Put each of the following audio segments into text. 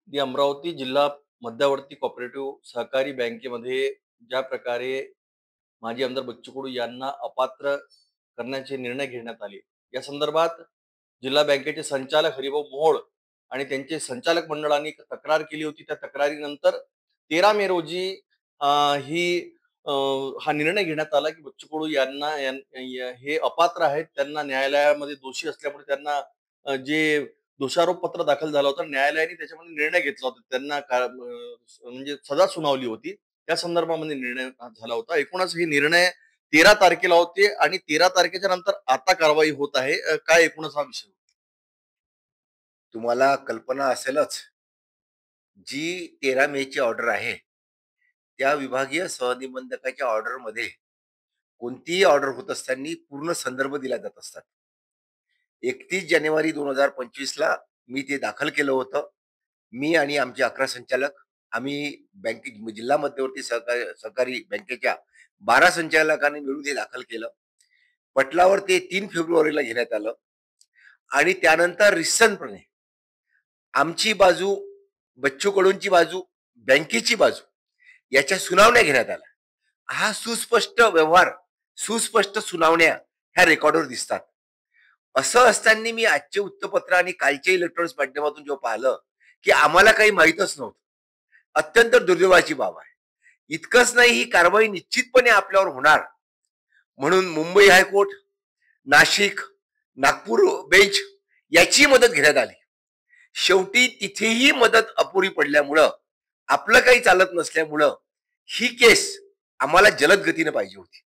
अमरावती जिल्हा मध्यवर्ती कोऑपरेटिव्ह सहकारी बँकेमध्ये ज्या प्रकारे माजी आमदार बच्चू कडू यांना अपात्र करण्याचे निर्णय घेण्यात आले, या संदर्भात जिल्हा बँकेचे संचालक हरिभाऊ मोहोळ आणि त्यांचे संचालक मंडळाने तक्रार केली होती. त्या तक्रारीनंतर 13 मे रोजी ही हा निर्णय घेण्यात आला की बच्चू कडू यांना हे अपात्र आहेत. त्यांना न्यायालयामध्ये दोषी असल्यामुळे त्यांना जे दोषारोप पत्र दाखल झालं होतं, न्यायालयाने त्याच्यामध्ये निर्णय घेतला होता. त्यांना म्हणजे सजा सुनावली होती. त्या संदर्भामध्ये निर्णय झाला होता. एकूणच हे निर्णय 13 तारखेला होते आणि 13 तारखेच्या नंतर आता कारवाई होत आहे. काय एकूणच हा विषय? तुम्हाला कल्पना असेलच, जी 13 मेची ऑर्डर आहे, त्या विभागीय सहनिबंधकाच्या ऑर्डरमध्ये कोणतीही ऑर्डर होत असताना पूर्ण संदर्भ दिला जात असतात. 31 जानेवारी 2025ला मी ते दाखल केलं होतं. मी आणि आमचे 11 संचालक आम्ही जिल्हा मध्यवर्ती सहकारी बँकेच्या 12 संचालकांनी मिळून ते दाखल केलं. पटलावर ते 3 फेब्रुवारीला घेण्यात आलं आणि त्यानंतर रिसनप्रमाणे आमची बाजू, बच्चू कडूंची बाजू, बँकेची बाजू याच्या सुनावण्या घेण्यात आल्या. हा सुस्पष्ट व्यवहार, सुस्पष्ट सुनावण्या ह्या रेकॉर्डवर दिसतात. असं असताना मी आजचे वृत्तपत्र आणि कालच्या इलेक्ट्रॉनिक्स माध्यमातून जेव्हा पाहिलं की आम्हाला काही माहीतच नव्हतं, अत्यंत दुर्दैवाची बाब आहे. इतकंच नाही, ही कारवाई निश्चितपणे आपल्यावर होणार म्हणून मुंबई हायकोर्ट, नाशिक, नागपूर बेंच याची मदत घेण्यात आली. शेवटी तिथेही मदत अपुरी पडल्यामुळं, आपलं काही चालत नसल्यामुळं ही केस आम्हाला जलद गतीने पाहिजे होती.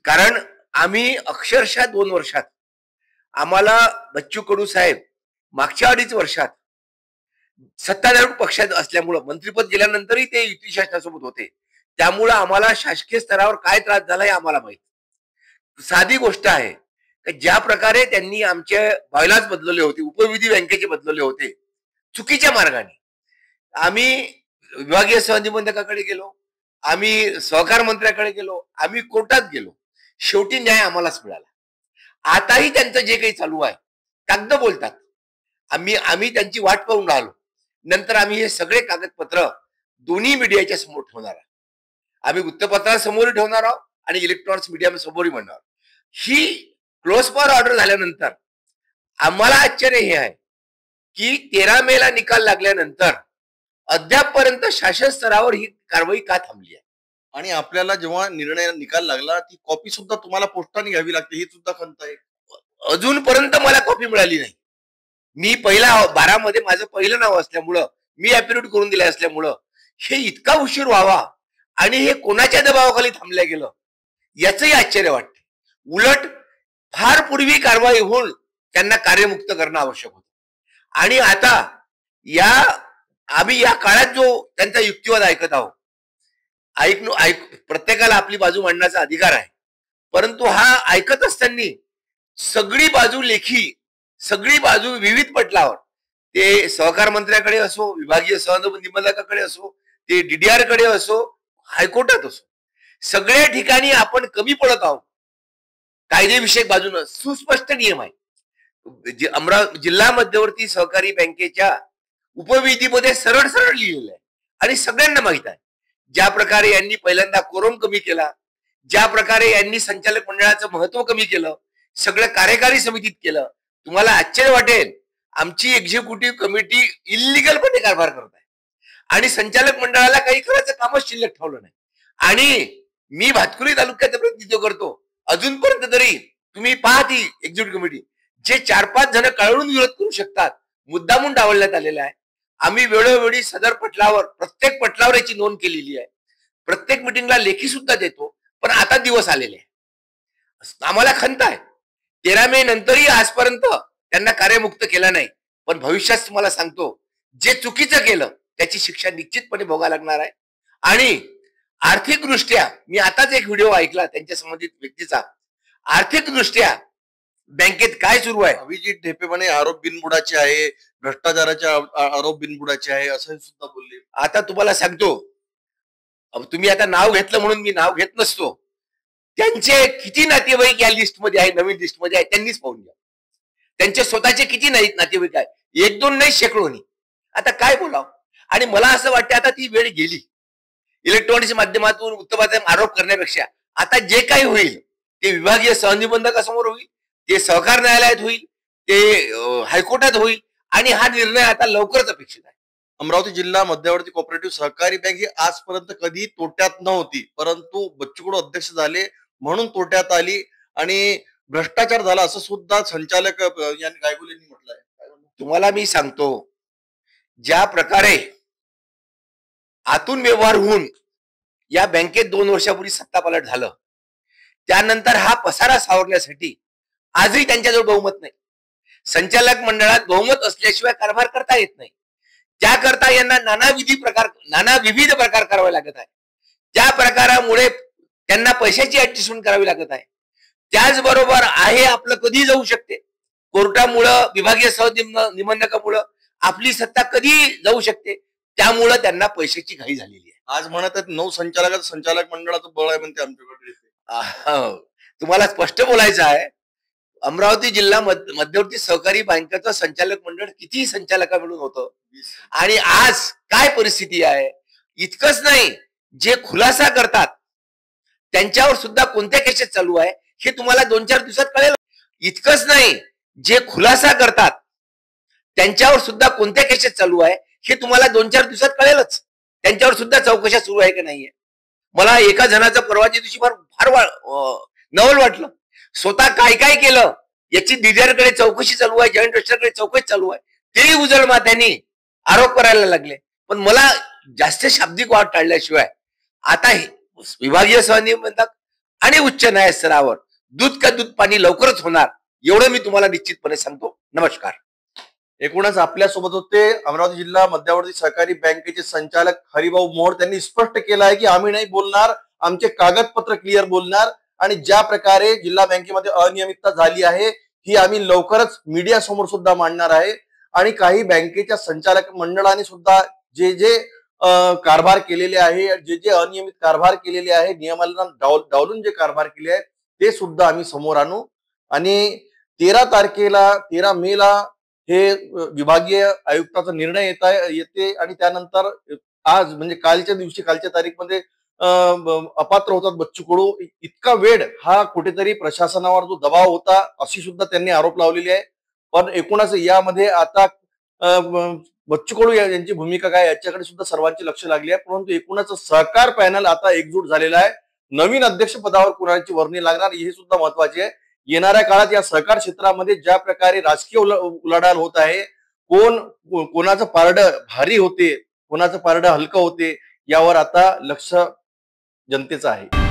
कारण आम्ही अक्षरशः 2 वर्षात, आम्हाला बच्चू कडू साहेब मागच्या 2.5 वर्षात सत्ताधारी पक्षात असल्यामुळं, मंत्रिपद गेल्यानंतरही ते युती शासनासोबत होते, त्यामुळं आम्हाला शासकीय स्तरावर काय त्रास झाला हे आम्हाला माहित. साधी गोष्ट आहे की ज्या प्रकारे त्यांनी आमचे बायलाच बदलले होते, उपविधी बँकेचे बदलले होते चुकीच्या मार्गाने, आम्ही विभागीय सहनिबंधकाकडे गेलो, आम्ही सहकार मंत्र्याकडे गेलो, आम्ही कोर्टात गेलो, शेवटी न्याय आम्हालाच मिळाला. आताही त्यांचं जे काही चालू आहे, कागद बोलतात, आम्ही त्यांची वाट पाहून राहिलो. नंतर आम्ही हे सगळे कागदपत्र दोन्ही मीडियाच्या समोर ठेवणार आहोत. आम्ही वृत्तपत्रासमोरही ठेवणार आहोत आणि इलेक्ट्रॉनिक्स मीडिया समोरही म्हणणार. ही क्लोज पॉवर ऑर्डर झाल्यानंतर आम्हाला आश्चर्य हे आहे की 13 मेला निकाल लागल्यानंतर अद्यापपर्यंत शासन स्तरावर ही कारवाई का थांबली आहे. आणि आपल्याला जेव्हा निर्णय निकाल लागला, ती कॉपी सुद्धा तुम्हाला पोस्टाने घ्यावी लागते, ही सुद्धा खंत आहे. अजूनपर्यंत मला कॉपी मिळाली नाही. मी पहिला 12 मध्ये माझं पहिलं नाव असल्यामुळं, मी ऍफिडेव्हिट करून दिलं असल्यामुळं हे इतका उशीर व्हावा आणि हे कोणाच्या दबावाखाली थांबल्या गेलं याचंही आश्चर्य वाटते. उलट फार पूर्वी कारवाई होऊन त्यांना कार्यमुक्त करणं आवश्यक होतं. आणि आता आम्ही या काळात जो त्यांचा युक्तिवाद ऐकत आहोत, प्रत्येकाला आपली बाजू मांडण्याचा अधिकार आहे, परंतु हा ऐकत असताना सगळी बाजू लेखी, सगळी बाजू विविध पटलावर, ते सहकार मंत्र्याकडे असो, विभागीय सहनिबंधकाकडे असो, ते डीडीआर कडे असो, हायकोर्टात असो, सगळ्या ठिकाणी आपण कमी पडत आहोत. कायदेविषयक बाजूनं सुस्पष्ट नियम आहे. जिल्हा मध्यवर्ती सहकारी बँकेच्या उपविधीमध्ये सरळ सरळ लिहिलेलं आहे आणि सगळ्यांना माहित आहे. ज्या प्रकारे यांनी पहिल्यांदा कोरम कमी केला, ज्या प्रकारे यांनी संचालक मंडळाचं महत्व कमी केलं, सगळं कार्यकारी समितीत केलं, तुम्हाला आश्चर्य वाटेल, आमची एक्झिक्युटिव्ह कमिटी इलिगलपणे कारभार करत आहे आणि संचालक मंडळाला काही करायचं कामच शिल्लक ठेवलं नाही. आणि मी भातकुली तालुक्याचं प्रतिनिधित्व करतो, अजूनपर्यंत तरी तुम्ही पहा ती एक्झिक्युटिव्ह कमिटी, जे 4-5 जण कळवून विरोध करू शकतात, मुद्दामून डावलण्यात आलेला आहे. आम्ही वेळोवेळी सदर पटलावर, प्रत्येक पटलावर याची नोंद केलेली आहे, प्रत्येक मिटिंगला लेखी सुद्धा देतो. पण आता दिवस आलेले आहे, आम्हाला खंत आहे. 13 मे नंतरही आजपर्यंत त्यांना कार्यमुक्त केला नाही. पण भविष्यात तुम्हाला सांगतो, जे चुकीचं केलं त्याची शिक्षा निश्चितपणे भोगावी लागणार आहे. आणि आर्थिक दृष्ट्या, मी आताच एक व्हिडिओ ऐकला त्यांच्या संबंधित व्यक्तीचा, आर्थिक दृष्ट्या बँकेत काय सुरू आहे. अभिजित ढेपे म्हणे आरोप बिनबुडाचे आहे, भ्रष्टाचाराचे आरोप बिनबुडाचे आहे, असं सुद्धा बोलले. आता तुम्हाला सांगतो, तुम्ही आता नाव घेतलं म्हणून मी नाव घेत नसतो, त्यांचे किती नातेवाईक या लिस्टमध्ये आहे, नवीन लिस्टमध्ये आहे, त्यांनीच पाहून घ्या. त्यांचे स्वतःचे किती नातेवाईक आहे, 1-2 नाही, शेकडोनी. आता काय बोलावं? आणि मला असं वाटतं आता ती वेळ गेली. इलेक्ट्रॉनिक्स माध्यमातून उत्तम आरोप करण्यापेक्षा आता जे काही होईल ते विभागीय सहनिबंधकासमोर होईल, ते सहकार न्यायालयात होईल, ते हायकोर्टात होईल आणि हा निर्णय आता लवकरच अपेक्षित आहे. अमरावती जिल्हा मध्यवर्ती कोऑपरेटिव्ह सहकारी बँक ही आजपर्यंत कधी तोट्यात नव्हती, परंतु बच्चू कडू अध्यक्ष झाले म्हणून तोट्यात आली आणि भ्रष्टाचार झाला असं सुद्धा संचालक यांनी गायगुल यांनी म्हटलंय. तुम्हाला मी सांगतो, ज्या प्रकारे आतून व्यवहार होऊन या बँकेत 2 वर्षापूर्वी सत्तापालट झालं, त्यानंतर हा पसारा सावरण्यासाठी आजही त्यांच्याजवळ बहुमत नाही. संचालक मंडळात बहुमत असल्याशिवाय कारभार करता येत नाही. त्याकरता यांना नाना विविध प्रकार करावे लागत आहे. त्या प्रकारामुळे त्यांना पैशाची ऍडजस्टमेंट करावी लागत आहे. त्याचबरोबर आहे आपलं कधी जाऊ शकते. कोर्टामुळं, विभागीय निबंधकामुळं आपली सत्ता कधी जाऊ शकते. त्यामुळं त्यांना पैशाची घाई झालेली आहे. आज म्हणत आहेत 9 संचालक मंडळाचं बळ आहे म्हणते आमच्याकडे. तुम्हाला स्पष्ट बोलायचं आहे, अमरावती जिल्हा मध्यवर्ती सहकारी बँकेचं संचालक मंडळ किती संचालका मिळून होतं आणि आज काय परिस्थिती आहे. इतकंच नाही, जे खुलासा करतात त्यांच्यावर सुद्धा कोणत्या केसेस चालू आहे हे तुम्हाला 2-4 दिवसात कळेल. इतकंच नाही, जे खुलासा करतात त्यांच्यावर सुद्धा कोणत्या केसेस चालू आहे हे तुम्हाला 2-4 दिवसात कळेलच. त्यांच्यावर सुद्धा चौकशा सुरू आहे की नाहीये. मला एका जणाचं परवाच्या दिवशी फार नवल वाटलं. स्वतः काय काय केलं याची डीडीआरकडे चौकशी चालू आहे, जॉईंट रजिस्टरकडे चौकशी चालू आहे, तेही उजळ माथ्यांनी आरोप करायला लागले. पण मला जास्त शाब्दिक वाद टाळल्याशिवाय आता विभागीय सहनिबंधक आणि उच्च न्याय स्तरावर दूध का दूध पाणी लवकरच होणार, एवढं मी तुम्हाला निश्चितपणे सांगतो. नमस्कार. एकूणच आपल्या सोबत होते अमरावती जिल्हा मध्यवर्ती सहकारी बँकेचे संचालक हरिभाऊ मोहोळ. त्यांनी स्पष्ट केलं आहे की आम्ही नाही बोलणार, आमचे कागदपत्र क्लिअर बोलणार आणि ज्या प्रकारे जिल्हा बँकेमध्ये अनियमितता झाली आहे ही आम्ही लवकरच मीडिया समोर सुद्धा मांडणार आहे. आणि काही बँकेच्या संचालक मंडळाने सुद्धा जे जे कारभार केलेले आहे, जे जे अनियमित कारभार केलेले आहे, नियमांना डावलून जे कारभार केले आहे ते सुद्धा आम्ही समोर आणू. आणि 13 मेला हे विभागीय आयुक्ताचा निर्णय येते आणि त्यानंतर आज म्हणजे कालच्या तारीखमध्ये अपात्र होतात बच्चू कडू. इतका वेळ हा कुठेतरी प्रशासनावर जो दबाव होता अशी सुद्धा त्यांनी आरोप लावलेली आहे. पण एकूणच यामध्ये आता बच्चू कडू यांची भूमिका काय याच्याकडे सुद्धा सर्वांचे लक्ष लागले आहे. परंतु एकूणच सहकार पॅनल आता एकजूट झालेला आहे. नवीन अध्यक्ष पदावर कुणाची वर्णी लागणार हे सुद्धा महत्वाचे आहे. येणाऱ्या काळात या सहकार क्षेत्रामध्ये ज्या प्रकारे राजकीय उलाढाल होत आहे, कोणाचं पारडं भारी होते, कोणाचं पारडं हलकं होते, यावर आता लक्ष जनतेचं आहे.